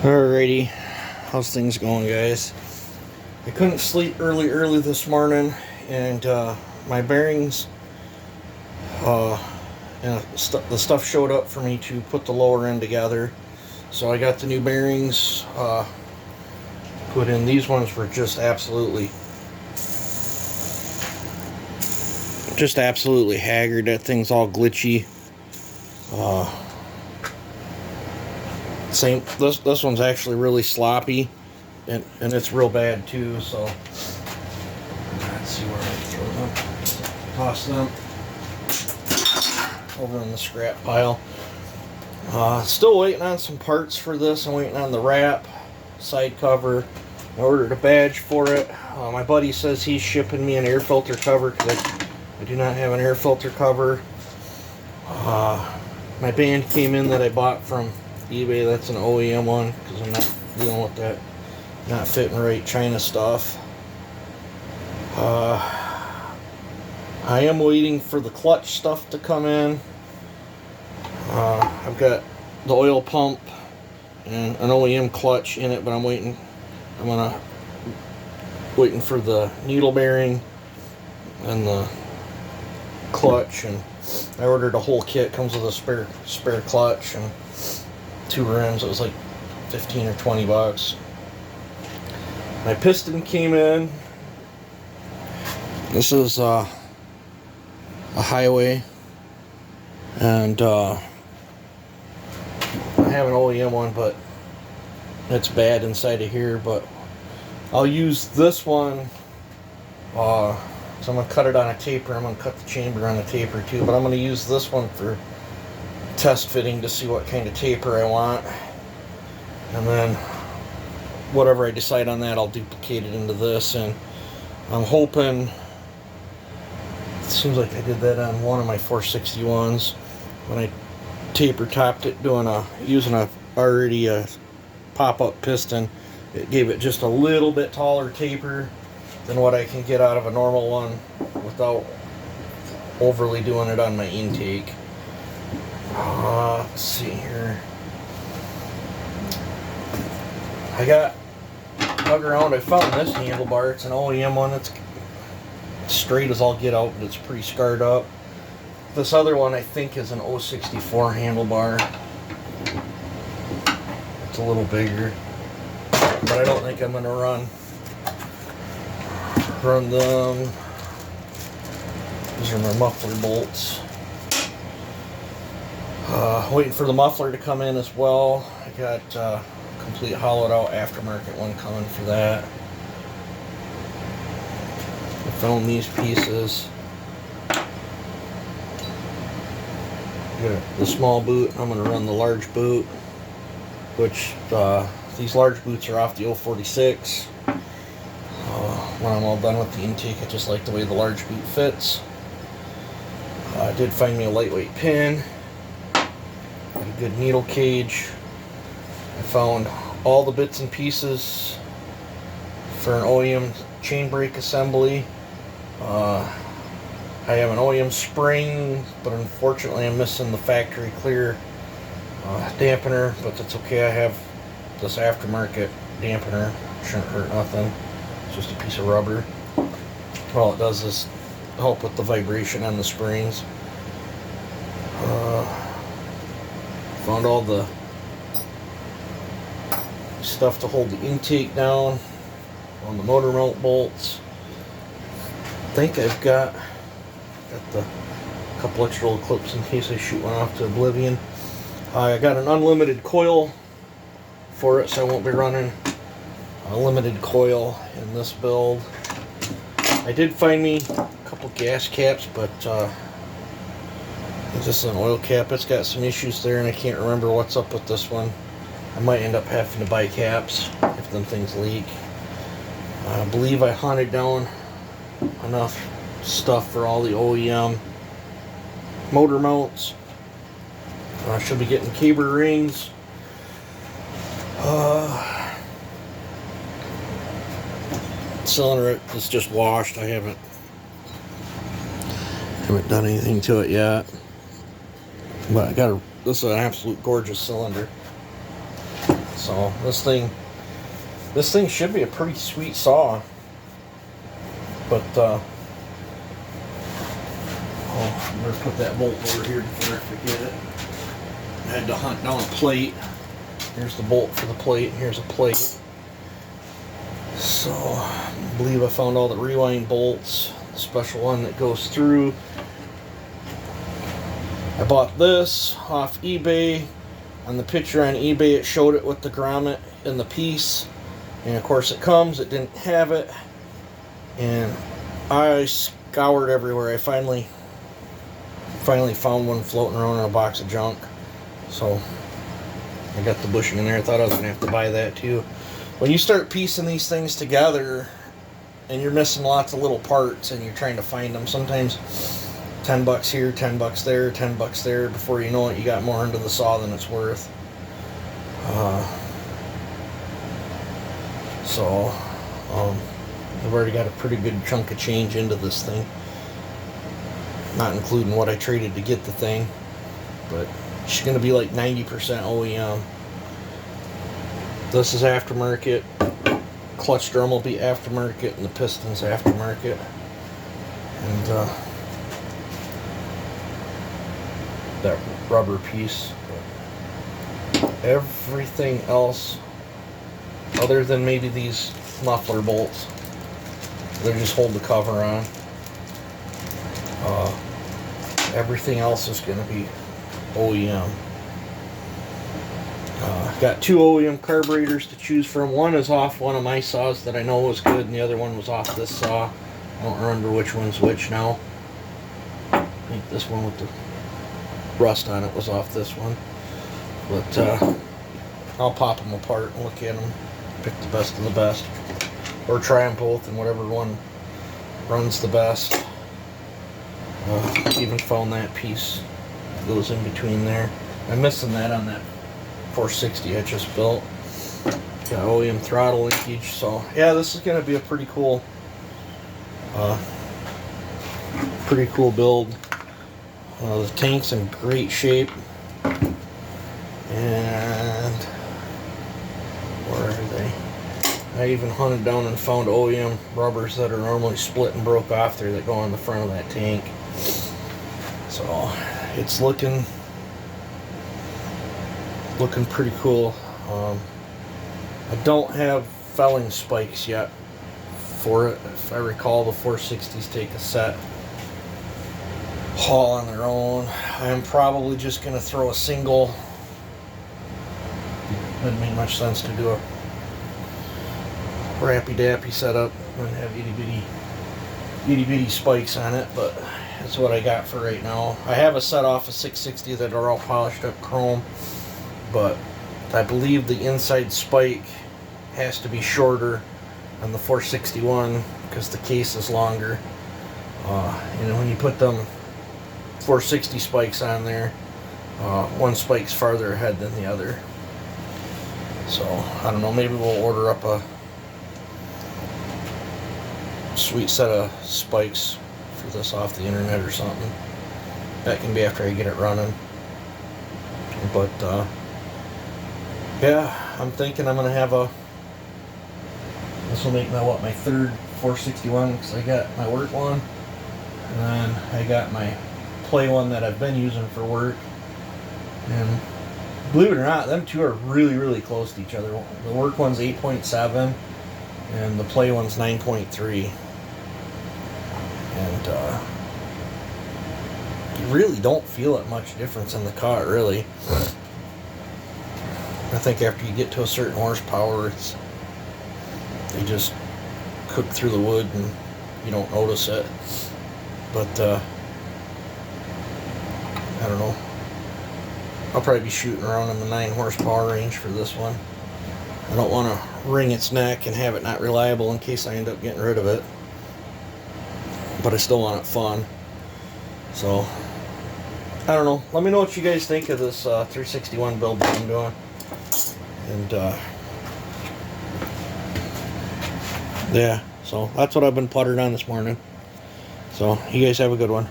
Alrighty, how's things going, guys? I couldn't sleep early this morning, and my bearings, uh, the stuff showed up for me to put the lower end together. So I got the new bearings put in. These ones were just absolutely haggard. That thing's all glitchy. This one's actually really sloppy, and it's real bad too. So let's see where I throw them. Toss them over in the scrap pile. Still waiting on some parts for this. I'm waiting on the wrap, side cover. I ordered a badge for it. My buddy says he's shipping me an air filter cover because I do not have an air filter cover. My band came in that I bought from eBay. That's an OEM one because I'm not dealing with that not fitting right China stuff. I am waiting for the clutch stuff to come in. I've got the oil pump and an OEM clutch in it, but I'm waiting for the needle bearing and the clutch, and I ordered a whole kit. Comes with a spare clutch and 2 rims. It was like 15 or 20 bucks. My piston came in. This is a highway, and I have an OEM one, but it's bad inside of here. But I'll use this one. So I'm gonna cut it on a taper. I'm gonna cut the chamber on a taper too, but I'm gonna use this one for test fitting to see what kind of taper I want, and then whatever I decide on that, I'll duplicate it into this. And I'm hoping, it seems like I did that on one of my 461s when I taper topped it using a pop-up piston. It gave it just a little bit taller taper than what I can get out of a normal one without overly doing it on my intake. Let's see here. I dug around. I found this handlebar. It's an OEM one. It's straight as all get out, but it's pretty scarred up. This other one I think is an 064 handlebar. It's a little bigger, but I don't think I'm going to run them. These are my muffler bolts. Waiting for the muffler to come in as well. I got complete hollowed out aftermarket one coming for that. I found these pieces. Got the small boot. I'm going to run the large boot, which these large boots are off the 046. When I'm all done with the intake, I just like the way the large boot fits. I did find me a lightweight pin, a good needle cage. I found all the bits and pieces for an OEM chain brake assembly. I have an OEM spring, but unfortunately I'm missing the factory clear dampener, but that's okay. I have this aftermarket dampener. Shouldn't hurt nothing. It's just a piece of rubber. All it does is help with the vibration on the springs. Found all the stuff to hold the intake down on the motor mount bolts. I think I've got the couple extra little clips in case I shoot one off to oblivion. I got an unlimited coil for it, so I won't be running a limited coil in this build. I did find me a couple gas caps, but this is an oil cap. It's got some issues there, and I can't remember what's up with this one. I might end up having to buy caps if them things leak. I believe I hunted down enough stuff for all the OEM motor mounts. I should be getting caber rings. Cylinder is just washed. I haven't done anything to it yet. But this is an absolute gorgeous cylinder. So this thing should be a pretty sweet saw. But oh, I'm gonna put that bolt over here before I forget it. I had to hunt down a plate. Here's the bolt for the plate. Here's a plate. So I believe I found all the rewind bolts. The special one that goes through. I bought this off eBay. On the picture on eBay, it showed it with the grommet in the piece, and of course it comes. It didn't have it, and I scoured everywhere. I finally found one floating around in a box of junk. So I got the bushing in there. I thought I was gonna have to buy that too. When you start piecing these things together, and you're missing lots of little parts, and you're trying to find them, sometimes $10 here, $10 there, $10 there. Before you know it, you got more into the saw than it's worth. I've already got a pretty good chunk of change into this thing, not including what I traded to get the thing. But she's going to be like 90% OEM. This is aftermarket. Clutch drum will be aftermarket, and the piston's aftermarket. And that rubber piece. Everything else, other than maybe these muffler bolts, they just hold the cover on. Everything else is going to be OEM. Got 2 OEM carburetors to choose from. One is off one of my saws that I know was good, and the other one was off this saw. I don't remember which one's which now. I think this one with the rust on it was off this one. But I'll pop them apart and look at them, pick the best of the best, or try them both, and whatever one runs the best. Even found that piece that goes in between there. I'm missing that on that 460 I just built. Got OEM throttle linkage. So yeah, this is going to be a pretty cool build. The tank's in great shape, and where are they? I even hunted down and found OEM rubbers that are normally split and broke off there that go on the front of that tank. So it's looking pretty cool. I don't have felling spikes yet for it. If I recall, the 460s take a set haul on their own. I'm probably just going to throw a single. Doesn't make much sense to do a rappy dappy setup and have itty bitty spikes on it, but that's what I got for right now. I have a set off of 660 that are all polished up chrome, but I believe the inside spike has to be shorter on the 461 because the case is longer. And when you put them 460 spikes on there, one spike's farther ahead than the other. So I don't know, maybe we'll order up a sweet set of spikes for this off the internet or something. That can be after I get it running. But yeah, I'm thinking I'm gonna have this will make my third 461, because I got my work one, and then I got my play one that I've been using for work. And believe it or not, them two are really close to each other. The work one's 8.7 and the play one's 9.3. And you really don't feel it much difference in the car, really. I think after you get to a certain horsepower, they just cook through the wood and you don't notice it. But I don't know. I'll probably be shooting around in the 9 horsepower range for this one. I don't want to wring its neck and have it not reliable in case I end up getting rid of it. But I still want it fun. So, I don't know. Let me know what you guys think of this 361 build that I'm doing. And, yeah. So, that's what I've been puttering on this morning. So, you guys have a good one.